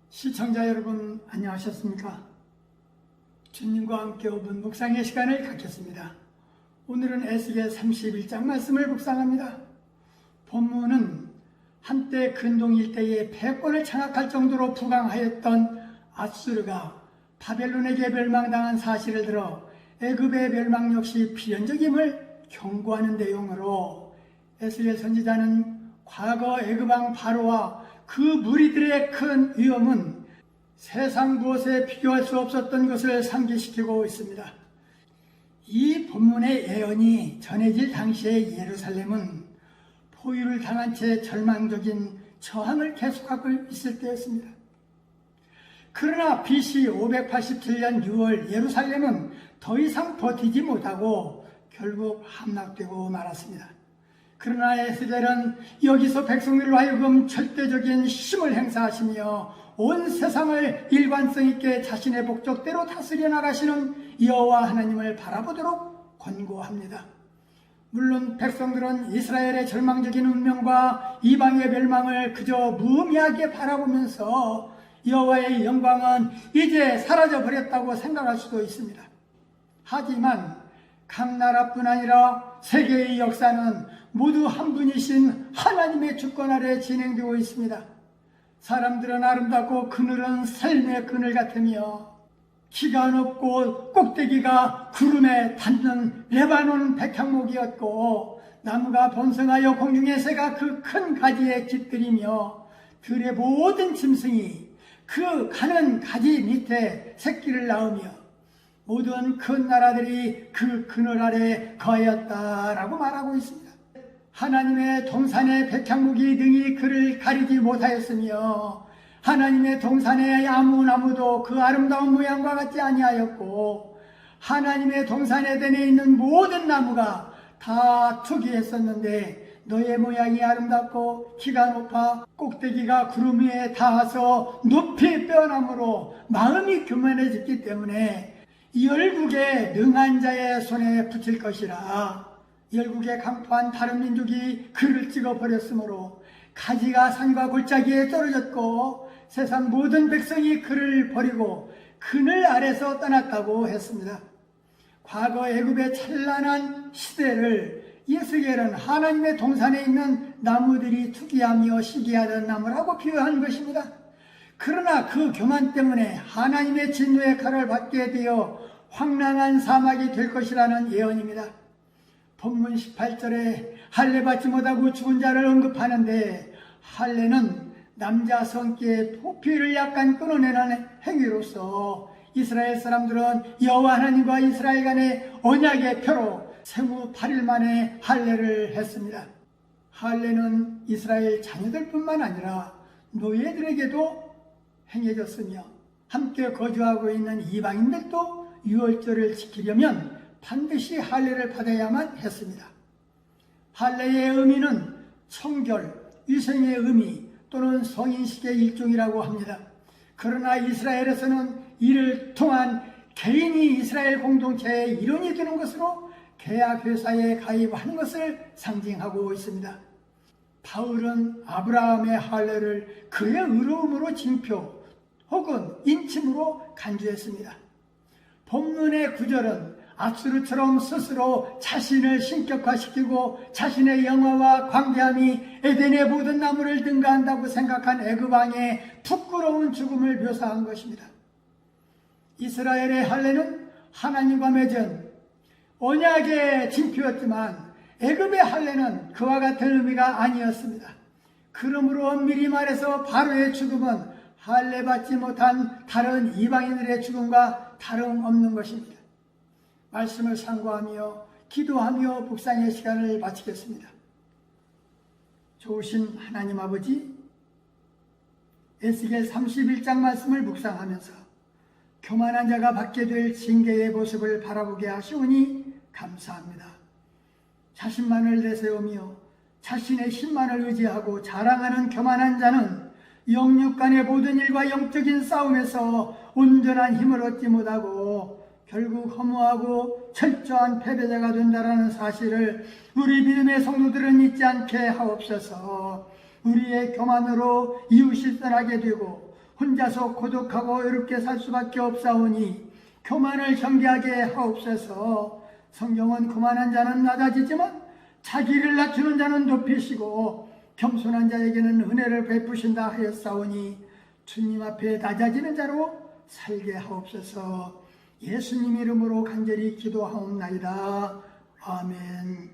시청자 여러분, 안녕하셨습니까? 주님과 함께 5분 묵상의 시간을 갖겠습니다. 오늘은 에스겔 31장 말씀을 묵상합니다. 본문은 한때 근동 일대에 패권을 장악할 정도로 부강하였던 아수르가 바벨론에게 멸망당한 사실을 들어 애굽의 멸망 역시 필연적임을 경고하는 내용으로 에스겔 선지자는 과거 애굽왕 바로와 그 무리들의 큰 위험은 세상 무엇에 비교할 수 없었던 것을 상기시키고 있습니다. 이 본문의 예언이 전해질 당시의 예루살렘은 포위를 당한 채 절망적인 저항을 계속하고 있을 때였습니다. 그러나 BC 587년 6월 예루살렘은 더 이상 버티지 못하고 결국 함락되고 말았습니다. 그러나 에스겔은 여기서 백성들로 하여금 절대적인 힘을 행사하시며 온 세상을 일관성 있게 자신의 목적대로 다스려 나가시는 여호와 하나님을 바라보도록 권고합니다. 물론 백성들은 이스라엘의 절망적인 운명과 이방의 멸망을 그저 무의미하게 바라보면서 여호와의 영광은 이제 사라져버렸다고 생각할 수도 있습니다. 하지만 각 나라뿐 아니라 세계의 역사는 모두 한 분이신 하나님의 주권 아래 진행되고 있습니다. 사람들은 아름답고 그늘은 삶의 그늘 같으며 키가 높고 꼭대기가 구름에 닿는 레바논 백향목이었고 나무가 번성하여 공중의 새가 그 큰 가지에 깃들이며 들의 모든 짐승이 그 가는 가지 밑에 새끼를 낳으며 모든 큰 나라들이 그 그늘 아래 거하였다라고 말하고 있습니다. 하나님의 동산의 백향목이 능히 그를 가리지 못하였으며 하나님의 동산의 아무 나무도 그 아름다운 모양과 같지 아니하였고 하나님의 동산 에덴에 있는 모든 나무가 다 투기했었는데 너의 모양이 아름답고 키가 높아 꼭대기가 구름 위에 닿아서 높이 뼈나무로 마음이 교만해졌기 때문에 열국의 능한 자의 손에 붙일 것이라. 열국에 강포한 다른 민족이 그를 찍어버렸으므로 가지가 산과 골짜기에 떨어졌고 세상 모든 백성이 그를 버리고 그늘 아래서 떠났다고 했습니다. 과거 애굽의 찬란한 시대를 에스겔은 하나님의 동산에 있는 나무들이 투기하며 시기하던 나무라고 비유한 것입니다. 그러나 그 교만 때문에 하나님의 진노의 칼을 받게 되어 황량한 사막이 될 것이라는 예언입니다. 본문 18절에 할례 받지 못하고 죽은 자를 언급하는데 할례는 남자 성기의 포피를 약간 끊어내는 행위로서 이스라엘 사람들은 여호와 하나님과 이스라엘 간의 언약의 표로 생후 8일 만에 할례를 했습니다. 할례는 이스라엘 자녀들뿐만 아니라 노예들에게도 행해졌으며 함께 거주하고 있는 이방인들도 유월절을 지키려면 반드시 할례를 받아야만 했습니다. 할례의 의미는 청결, 위생의 의미 또는 성인식의 일종이라고 합니다. 그러나 이스라엘에서는 이를 통한 개인이 이스라엘 공동체의 일원이 되는 것으로 계약회사에 가입하는 것을 상징하고 있습니다. 바울은 아브라함의 할례를 그의 의로움으로 징표 혹은 인침으로 간주했습니다. 본문의 구절은 아수르처럼 스스로 자신을 신격화시키고 자신의 영화와 광대함이 에덴의 모든 나무를 능가한다고 생각한 애굽 왕의 부끄러운 죽음을 묘사한 것입니다. 이스라엘의 할례는 하나님과 맺은 언약의 징표였지만 애굽의 할례는 그와 같은 의미가 아니었습니다. 그러므로 엄밀히 말해서 바로의 죽음은 할례 받지 못한 다른 이방인들의 죽음과 다름없는 것입니다. 말씀을 상고하며 기도하며 묵상의 시간을 마치겠습니다. 좋으신 하나님 아버지, 에스겔 31장 말씀을 묵상하면서 교만한 자가 받게 될 징계의 모습을 바라보게 하시오니 감사합니다. 자신만을 내세우며 자신의 힘만을 의지하고 자랑하는 교만한 자는 영육 간의 모든 일과 영적인 싸움에서 온전한 힘을 얻지 못하고 결국 허무하고 철저한 패배자가 된다라는 사실을 우리 믿음의 성도들은 잊지 않게 하옵소서. 우리의 교만으로 이웃이 떠나게 되고 혼자서 고독하고 외롭게 살 수밖에 없사오니 교만을 경계하게 하옵소서. 성경은 교만한 자는 낮아지지만 자기를 낮추는 자는 높이시고 겸손한 자에게는 은혜를 베푸신다 하였사오니 주님 앞에 낮아지는 자로 살게 하옵소서. 예수님 이름으로 간절히 기도하옵나이다. 아멘.